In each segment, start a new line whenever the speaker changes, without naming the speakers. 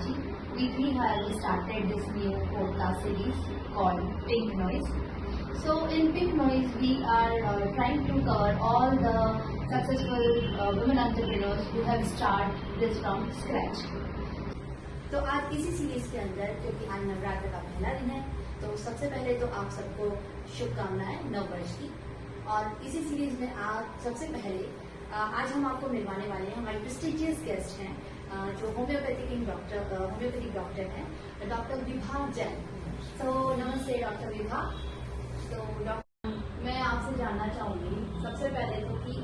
Prachi. We three have started this new podcast series called Pink Noise. So in Pink Noise, we are trying to cover all the successful women entrepreneurs who have started this from scratch. तो आज इसी series के अंदर, क्योंकि आज नवरात्र का पहला दिन है, तो सबसे पहले तो आप सबको शुभकामनाएं नववर्ष की। और इसी सीरीज में आज सबसे पहले आज हम आपको मिलवाने वाले हैं, हमारे प्रेस्टिजियस गेस्ट हैं जो होम्योपैथिक डॉक्टर हैं, डॉक्टर विभा जैन। तो नमस्ते डॉक्टर विभा। तो डॉक्टर, मैं आपसे जानना चाहूंगी सबसे पहले तो कि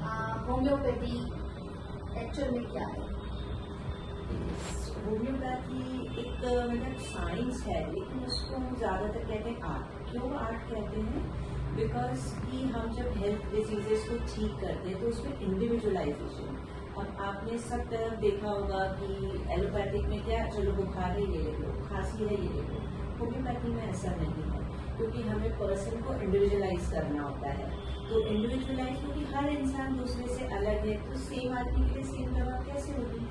होम्योपैथी एक्चुअल में क्या है?
होम्योपैथी एक मतलब साइंस है, लेकिन उसको हम ज़्यादातर कहते हैं आर्ट। क्यों आर्ट कहते हैं? बिकॉज कि हम जब हेल्थ डिजीजेस को ठीक करते हैं तो उसमें इंडिविजुअलाइजेशन। अब आपने सब तरफ देखा होगा कि एलोपैथिक में क्या, चलो बुखार है ये ले लो, खांसी है ये ले लो। होम्योपैथी में ऐसा नहीं है, क्योंकि हमें पर्सन को इंडिविजुअलाइज करना होता है। तो इंडिविजुअलाइज क्योंकि हर इंसान दूसरे से अलग है, तो सेम आदमी के लिए सेम दवा कैसे होगी?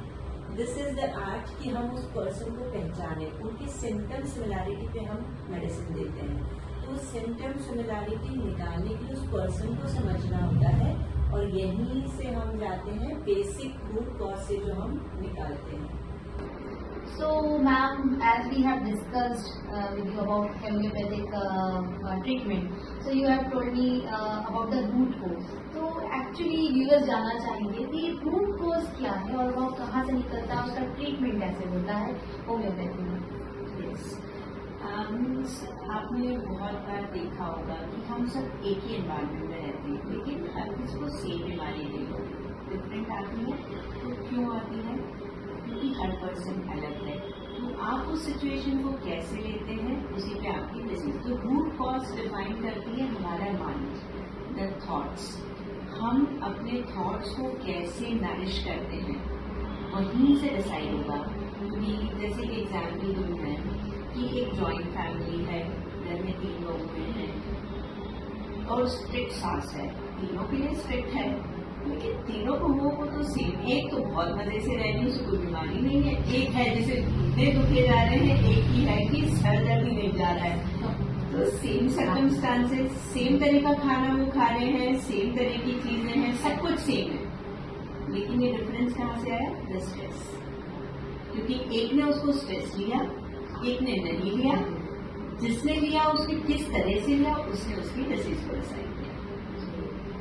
दिस इज द आर्ट कि हम उस पर्सन को पहचाने, उनकी सिम्टम सिमिलैरिटी पे हम मेडिसिन देते हैं। तो सिम्टम सिमिलैरिटी निकालने के लिए उस पर्सन को समझना होता है, और यहीं से हम जाते हैं बेसिक रूट कॉज से जो हम निकालते हैं।
So, ma'am, as we have discussed with you about homeopathic treatment, so you have told me about the root cause. तो actually viewers जानना चाहेंगे कि root cause क्या है और वो कहाँ से निकलता है, उसका ट्रीटमेंट कैसे होता है होम्योपैथी में?
Yes. आपने बहुत बार देखा होगा कि हम सब एक ही एनवायरमेंट में रहते हैं, लेकिन हर किसी को सेम बीमारी नहीं होती, डिफरेंट आती है। तो क्यों आती है? क्योंकि हर पर्सन अलग है। तो आप उस सिचुएशन को कैसे लेते हैं, उसी पे आपकी डिजीज। तो रूट कॉज डिफाइन करती है हमारा माइंड, द थॉट्स। हम अपने थॉट्स को कैसे नरिश करते हैं, वहीं से डिसाइड होगा। क्योंकि जैसे कि एग्जाम्पल दूँ मैं कि एक जॉइंट फैमिली है, घर में 3 लोग हुए हैं और स्ट्रिक्ट सास है, तीनों के लिए स्ट्रिक्ट है, लेकिन तीनों बहुओं को तो सेम, एक तो बहुत मजे से रह रही है, उसको कोई बीमारी नहीं है, एक है जिसे घुटने दुखे जा रहे हैं, एक ही है कि सर दर्द ही नहीं जा रहा है। तो सेम सर्कमस्टांसेस, सेम तरह का खाना वो खा रहे हैं, सेम तरह की चीजें हैं, सब कुछ सेम है, लेकिन ये डिफरेंस कहाँ से आया? The stress. क्योंकि एक ने उसको स्ट्रेस लिया, एक ने नहीं लिया। जिसने लिया उसने किस तरह से लिया, उसने उसकी डिसीज को डिसाइड किया।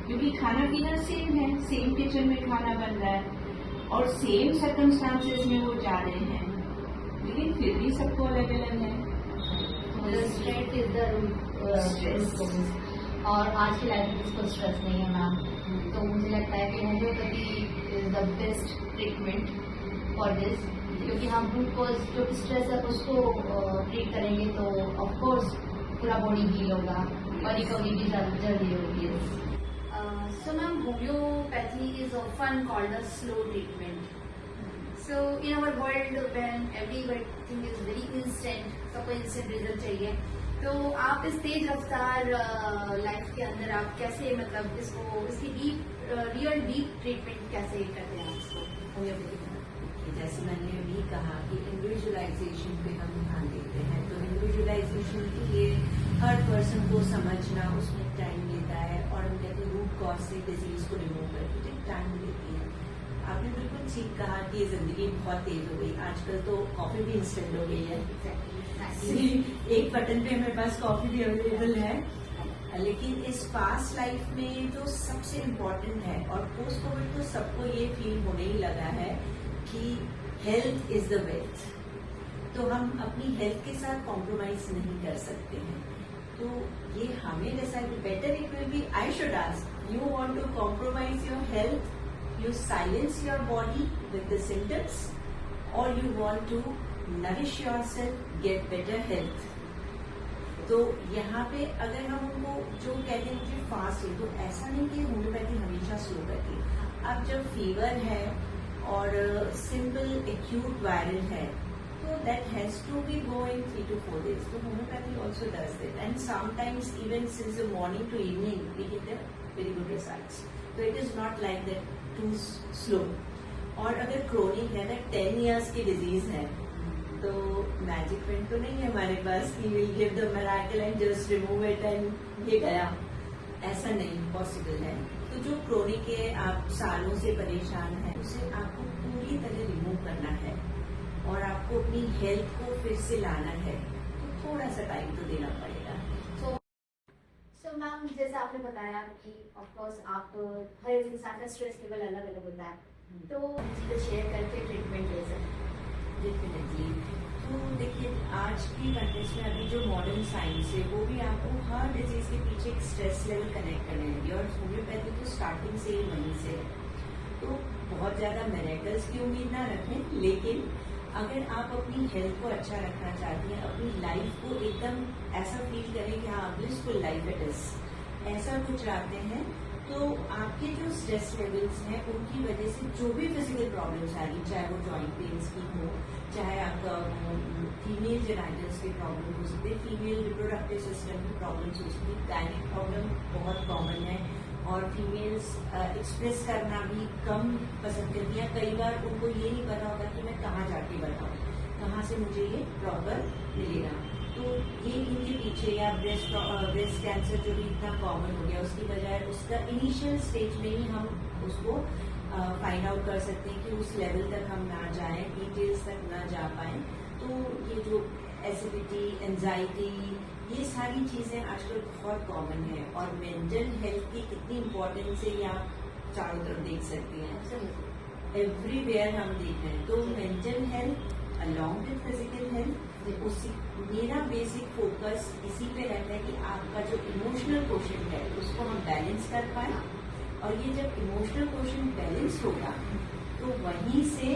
क्योंकि खाना पीना सेम है, सेम किचन में खाना बन रहा है और सेम सर्कमस्टांसेस में वो जा रहे हैं, लेकिन फिर भी सबको अलग अलग है।
Stress is the root. और आज की लाइफ में इसको स्ट्रेस नहीं है मैम, तो मुझे लगता है कि homeopathy is the best treatment for this, क्योंकि हम रूट कॉज जो स्ट्रेस है उसको ट्रीट करेंगे तो ऑफ कोर्स पूरा बॉडी हील होगा और रिकवरी भी जल्दी होगी। So ma'am, homeopathy is often called a slow treatment. So in our world when everything is very instant, सबको instant result चाहिए, तो आप इस तेज रफ्तार लाइफ के अंदर आप कैसे मतलब इसकी रियल डीप ट्रीटमेंट कैसे करते हैं आप इसको होम्योपैथी में?
जैसे मैंने अभी कहा कि इंडिविजुअलाइजेशन पे हम ध्यान देते हैं, तो इंडिविजुअलाइजेशन के लिए हर पर्सन को समझना उसमें टाइम लेता है, और हम कहते हैं रूट कॉज से डिजीज को रिमूव करके टाइम लेती है। आपने बिल्कुल ठीक कहा कि जिंदगी बहुत तेज हो गई, आजकल तो कॉफी भी इंस्टेंट हो गई है। एक बटन पे हमारे पास कॉफी भी अवेलेबल है। लेकिन इस फास्ट लाइफ में जो सबसे इम्पोर्टेंट है, और पोस्ट कोविड तो सबको ये फील होने ही लगा है कि हेल्थ इज द वेल्थ। तो हम अपनी हेल्थ के साथ कॉम्प्रोमाइज नहीं कर सकते हैं। तो ये हमें decide, better it will be, I should ask, you want to compromise your health, you silence your body with the symptoms, or you want to nourish yourself, get better health. तो यहाँ पे अगर हम उनको जो कहते हैं कि फास्ट है, तो ऐसा नहीं कि होम्योपैथी हमेशा स्लो करती है। अब जब फीवर है और सिंपल एक्यूट वायरल है, तो that has to be going 3 to 4 days. So homeopathy also does that, and sometimes even since the morning to evening we get the very good results. So it is not like that too slow. और अगर chronic है ना, 10 years की disease है, तो magic pen तो नहीं है हमारे पास कि will give the miracle and just remove it and ये गया, ऐसा नहीं पॉसिबल है। तो जो क्रोनिक है, आप सालों से परेशान है, उसे आपको पूरी तरह रिमूव करना है और आपको अपनी हेल्थ को फिर से लाना है, तो थोड़ा सा टाइम तो देना पड़ेगा।
सो मैम, जैसे आपने बताया कि ऑफ कोर्स आप हर एक इंसान का स्ट्रेस लेवल अलग अलग होता है, तो चीज़ें शेयर करके ट्रीटमेंट ले सकते हैं।
डेफिनेटली। तो देखिए, आज की कंटेक्स्ट में अभी जो मॉडर्न साइंस है वो भी आपको हर डिजीज के पीछे एक स्ट्रेस लेवल कनेक्ट करने लगी, और होम्योपैथी तो स्टार्टिंग से ही वहीं से है। तो बहुत ज्यादा मिरेकल्स की उम्मीद ना रखें, लेकिन अगर आप अपनी हेल्थ को अच्छा रखना चाहती हैं, अपनी लाइफ को एकदम ऐसा फील करें कि हाँ ब्लिसफुल लाइफ इट इज, ऐसा कुछ चाहते हैं, तो आपके जो स्ट्रेस लेवल्स हैं उनकी वजह से जो भी फिजिकल प्रॉब्लम्स आ रही, चाहे वो जॉइंट पेन्स की हो, चाहे आपका फीमेल जेनाइटल्स की प्रॉब्लम हो सकती है, फीमेल रिप्रोडक्टिव सिस्टम की प्रॉब्लम्स हो सकती है, गायनिक प्रॉब्लम बहुत कॉमन है, और फीमेल्स एक्सप्रेस करना भी कम पसंद करती हैं। कई बार उनको ये नहीं पता होता कि मैं कहाँ जाके बताऊँ, कहाँ से मुझे ये प्रॉपर मिलेगा। तो ये इनके पीछे, या ब्रेस्ट कैंसर जो भी इतना कॉमन हो गया, उसकी बजाय उसका इनिशियल स्टेज में ही हम उसको फाइंड आउट कर सकते हैं कि उस लेवल तक हम ना जाएं, डिटेल्स तक ना जा पाए। तो ये जो एसिडिटी, एंजाइटी, ये सारी चीजें आजकल बहुत कॉमन है, और मेंटल हेल्थ की कितनी इम्पोर्टेंस है ये आप चारों तरफ देख सकती हैं, एवरीवेयर हम देख रहे हैं। तो mental health along with physical health, उसी मेरा बेसिक फोकस इसी पे रहता है कि आपका जो इमोशनल क्वोशंट है उसको हम बैलेंस कर पाए, और ये जब इमोशनल क्वोशंट बैलेंस होगा तो वहीं से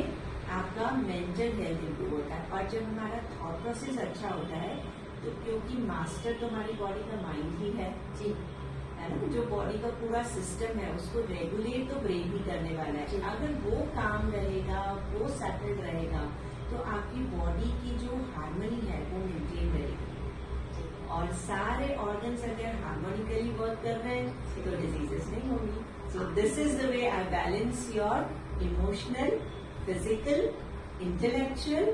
आपका मेंटल हेल्थ इंप्रूव होता है। और जब हमारा थॉट प्रोसेस अच्छा होता है, तो क्योंकि मास्टर तो हमारी बॉडी का माइंड ही है जी, है ना, जो बॉडी का पूरा सिस्टम है उसको रेगुलेट तो ब्रेन ही करने वाला है। अगर वो काम रहेगा, वो सेटल्ड रहेगा, तो आपकी बॉडी की जो हार्मनी है वो मेंटेन रहेगी, और सारे ऑर्गन्स अगर हार्मोनिकली वर्क कर रहे हैं तो डिजीजेस नहीं होंगी। So this is the way I balance your emotional, physical, intellectual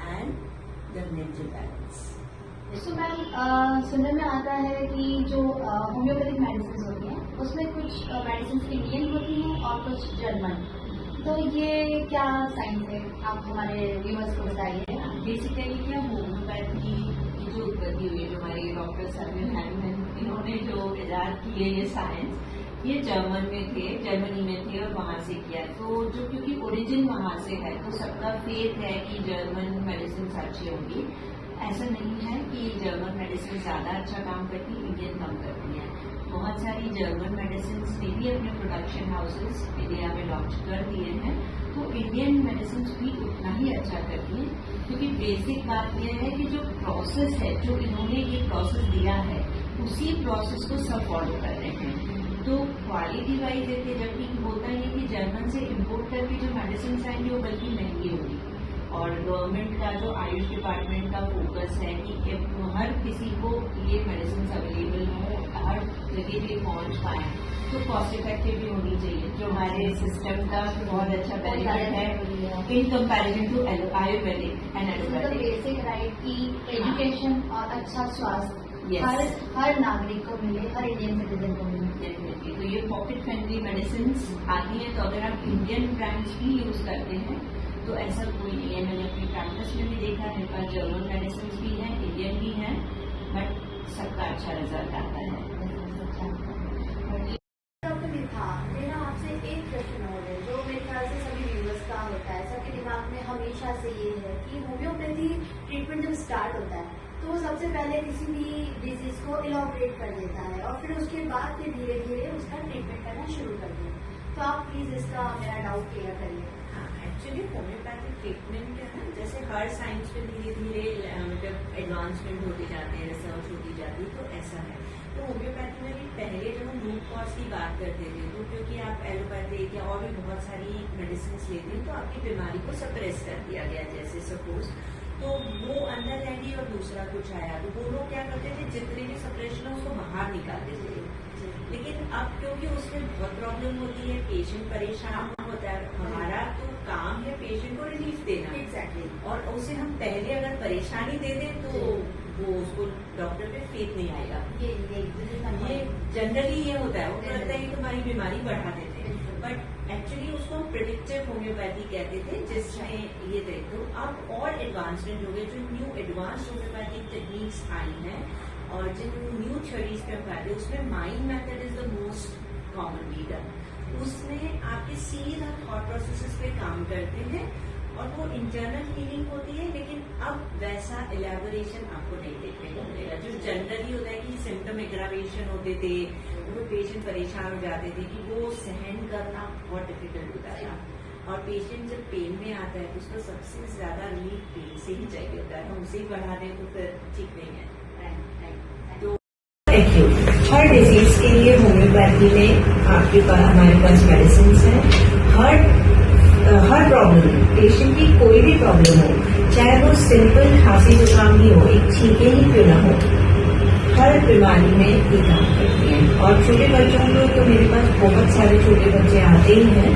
and the mental balance.
So ma'am, सुनने में आता है कि जो होम्योपैथिक मेडिसिन होती हैं उसमें कुछ मेडिसिन इंडियन होती हैं और कुछ जर्मन, तो ये क्या साइंस है, आप हमारे व्यूअर्स को बताइए।
बेसिकली क्या, होम्योपैथी की जो उत्पत्ति हुई है, जो हमारे डॉक्टर सर्विन हैनमन, इन्होंने जो इजाद की है ये साइंस, ये जर्मन में थे, जर्मनी में थे और वहां से किया। तो जो क्योंकि ओरिजिन वहां से है, तो सबका फेथ है कि जर्मन मेडिसिन अच्छी होगी। ऐसा नहीं है कि जर्मन मेडिसिन ज्यादा अच्छा काम करती, इंडियन कम करती है। बहुत सारी जर्मन मेडिसिन ने भी अपने प्रोडक्शन हाउसेस इंडिया में लॉन्च कर दिए हैं, तो इंडियन मेडिसिन भी उतना ही अच्छा करती है, क्योंकि बेसिक बात यह है कि जो प्रोसेस है, जो इन्होंने ये प्रोसेस दिया है, उसी प्रोसेस को सब फॉलो कर रहे हैं। तो क्वालिटी वाइज देखिए, जबकि होता है कि जर्मन से इम्पोर्ट करके जो मेडिसिन आएंगी वो बल्कि महंगी होगी, और गवर्नमेंट का जो आयुष डिपार्टमेंट का फोकस है कि हर किसी को ये मेडिसिन अवेलेबल हो, हर जगह पे पहुंच पाए, तो कॉस्ट इफेक्टिव भी होनी चाहिए, जो हमारे सिस्टम का बहुत अच्छा बेनिफिट है in comparison to Ayurvedic and allopathic.
Basic right की एजुकेशन और अच्छा स्वास्थ्य हर नागरिक को मिले, हर इंडियन सिटीजन को मिले।
डेफिनेटली। तो ये पॉकेट फ्रेंडली मेडिसिन आती है, तो अगर आप इंडियन ब्रांड्स भी यूज करते हैं तो ऐसा कोई नहीं है। मैंने अपनी प्रैक्टिस में भी देखा, मेरे पास जर्मन मेडिसिन भी हैं, इंडियन भी हैं, बट सबका अच्छा रिजल्ट आता है।
डॉक्टर विभा, मेरा आपसे एक प्रश्न और है जो मेरे ख्याल से सभी व्यूअर्स का होता है, सबके दिमाग में हमेशा से ये है कि होम्योपैथी ट्रीटमेंट जब स्टार्ट होता है तो वो सबसे पहले किसी भी डिजीज को इलॉबरेट कर देता है, और फिर उसके बाद फिर धीरे धीरे उसका ट्रीटमेंट करना शुरू कर दें। तो आप प्लीज इसका मेरा डाउट क्लियर करिए।
एक्चुअली होम्योपैथिक ट्रीटमेंट क्या है, जैसे हर साइंस में धीरे धीरे मतलब एडवांसमेंट होती जाते हैं, रिसर्च होती जाती है, तो ऐसा है। तो होम्योपैथी में भी पहले जब हम रूट कॉज की बात करते थे, तो क्योंकि आप एलोपैथिक या और भी बहुत सारी मेडिसिन लेते हैं तो आपकी बीमारी को सप्रेस कर दिया गया, जैसे सपोज तो वो अंदर रह गई और दूसरा कुछ आया, तो वो लोग क्या करते थे, जितने भी सप्रेशन है उसको बाहर निकालते थे। लेकिन अब क्योंकि उसमें बहुत प्रॉब्लम होती है, पेशेंट परेशान होता है, हमारा तो काम है पेशेंट को रिलीफ देना।
एग्जैक्टली।
और उसे हम पहले अगर परेशानी दे दें तो वो उसको डॉक्टर पे फेथ नहीं आएगा। ये जनरली ये होता है, वो लगता है कि तुम्हारी बीमारी बढ़ा देते हैं, बट एक्चुअली उसको हम प्रिडिक्टिव होम्योपैथी कहते थे, जिसमें ये देखो अब और एडवांसमेंट हो गए, जो न्यू एडवांस होम्योपैथिक टेक्निक्स आई हैं और जिन न्यू थ्योरीज पे हम कहते हैं, उसमें mind method is the most common leader. उसमें आपके सीधा थॉट प्रोसेसेस पे काम करते हैं और वो इंटरनल हीलिंग होती है, लेकिन अब वैसा इलेबोरेशन आपको नहीं देखने को मिलेगा। जो जनरली होता है कि सिम्टम एग्रावेशन होते थे, वो पेशेंट परेशान हो जाते थे कि वो सहन करना बहुत डिफिकल्ट होता था, और पेशेंट जब पेन में आता है तो उसको सबसे ज्यादा रिलीफ पेन से ही चाहिए होता है। हम उसे ही बढ़ा दें तो फिर ठीक नहीं है। हर डिजीज के लिए होम्योपैथी में आपके पास हमारे पास मेडिसिन है। हर प्रॉब्लम, पेशेंट की कोई भी प्रॉब्लम हो, चाहे वो सिंपल खांसी जुकाम ही हो, एक छींके ही क्यों ना हो, हर बीमारी में ये काम करती है। और छोटे बच्चों को तो मेरे पास बहुत सारे छोटे बच्चे आते ही हैं,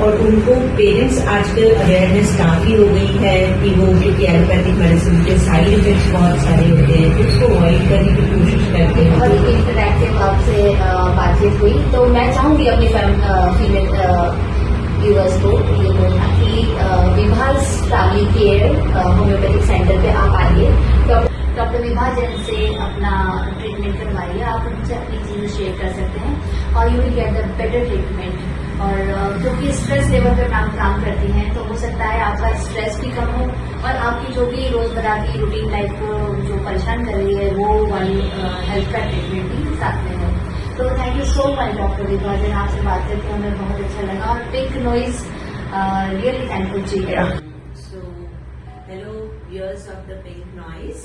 और उनको पेरेंट्स आजकल अवेयरनेस काफी हो गई है कि वो, क्योंकि एलोपैथिक मेडिसिन के साइड इफेक्ट्स बहुत सारे होते हैं, तो उसको अवॉइड करने की कोशिश करते हैं।
और इंटरैक्टिव आपसे बातचीत हुई, तो मैं चाहूंगी अपनी फीमेल व्यूअर्स को ये बोलना कि Vibhas family care homeopathic centre पे आप आइए, डॉक्टर विभा जैन से अपना ट्रीटमेंट करवाइए। आप उनसे अपनी चीजें शेयर कर सकते हैं और you will get the better treatment. और क्योंकि स्ट्रेस लेवल पर काम करती हैं, तो हो सकता है आपका स्ट्रेस भी कम हो और आपकी जो भी रोजमर्रा की रूटीन लाइफ को जो परेशान कर रही है वो वाली हेल्थ का ट्रीटमेंट भी साथ में हो। तो thank you so much doctor Vibha Jain, आपसे बात करके हमें बहुत अच्छा लगा, और पिंक नॉइज रियली थैंकफुल चाहिए।
So hello viewers of the pink noise,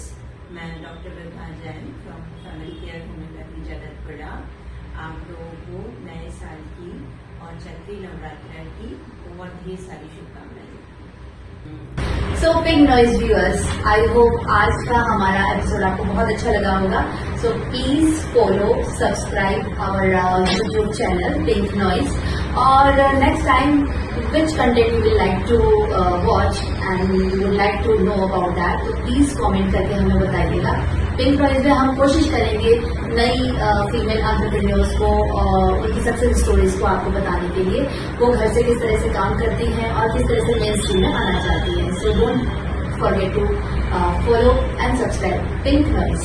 मैं doctor Vibha Jain from family care homeopathy Jagatpura आप लोगों को नए साल की और चैत्री नवरात्र की बहुत ढेर सारी शुभकामनाएं।
So pink noise viewers, I hope आज का हमारा एपिसोड आपको बहुत अच्छा लगा होगा। So please follow, subscribe our YouTube channel pink noise, और next time which content you will like to watch and you would like to know about that, तो प्लीज कमेंट करके हमें बताइएगा। पिंक नॉइज में हम कोशिश करेंगे नई फीमेल एंटरप्रेन्योर्स को उनकी सक्सेस स्टोरीज को आपको बताने के लिए, वो घर से किस तरह से काम करती हैं और किस तरह से मेन स्ट्रीम में आना चाहती हैं। So don't forget to follow and subscribe pink noise.